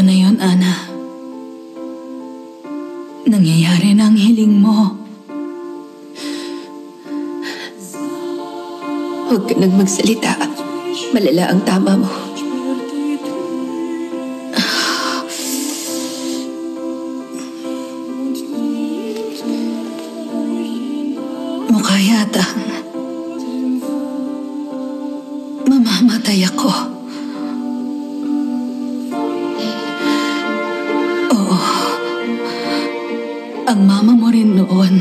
Ito na yun, Ana. Nangyayari na ang hiling mo. Huwag ka nang magsalita. Malala ang tama mo. Mukha yatang mamamatay ako. Oo. Ang mama mo rin noon,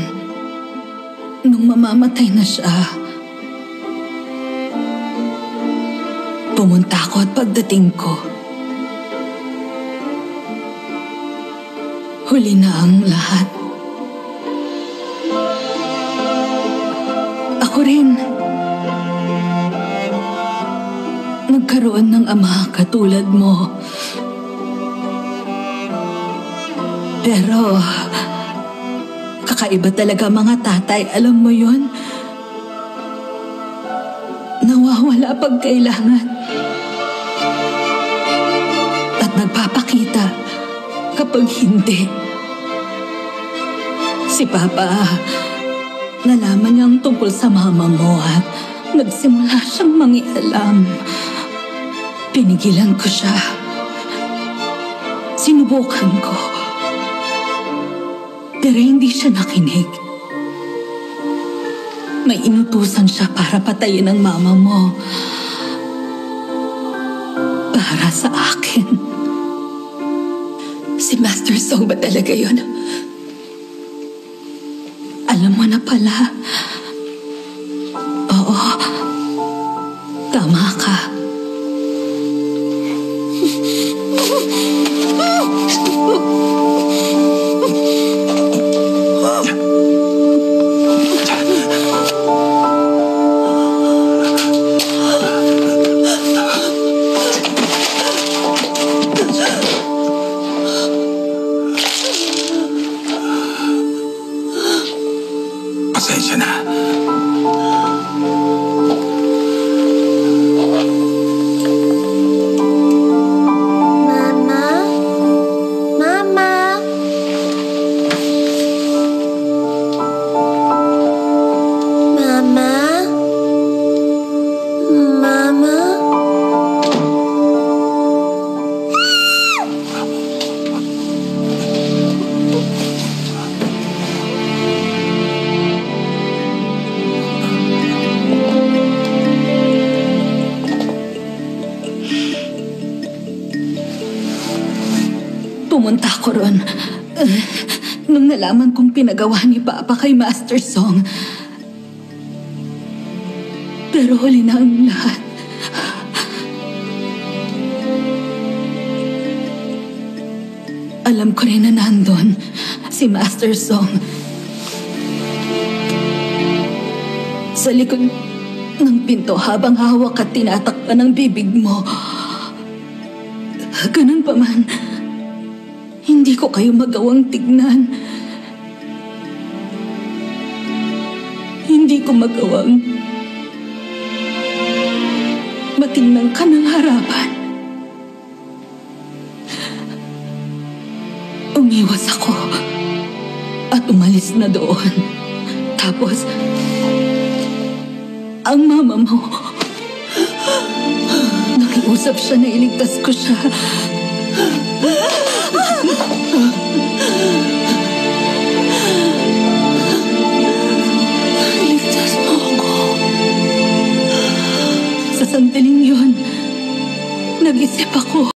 nung mamamatay na siya, pumunta ako at pagdating ko, huli na ang lahat. Ako rin. Nagkaroon ng ama katulad mo. Pero, kakaiba talaga mga tatay. Alam mo yun? Nawawala pag kailangan. At nagpapakita kapag hindi. Si Papa, nalaman niyang tungkol sa mama mo at nagsimula siyang mangialam. Pinigilan ko siya. Sinubukan ko. Pero hindi siya nakinig. May inutusan siya para patayin ang mama mo. Para sa akin. Si Master Song ba talaga yun? Alam mo na pala. Oo. Tama ka. Pasensya na. Mama? Mama? Mama? Mama? Pumunta ako ron. Nung nalaman kong pinagawa ni Papa kay Master Song. Pero huli na ang lahat. Alam ko rin na nandun si Master Song. Sa likod ng pinto habang hawak at tinatakpan ng bibig mo. Ganun pa man, hindi ko kayo magawang tignan. Hindi ko magawang matingnan ka ng harapan. Umiwas ako at umalis na doon. Tapos, ang mama mo, nakiusap siya na iligtas ko siya. Iligtas mo ako. Sa sandaling yun, nag-isip ako.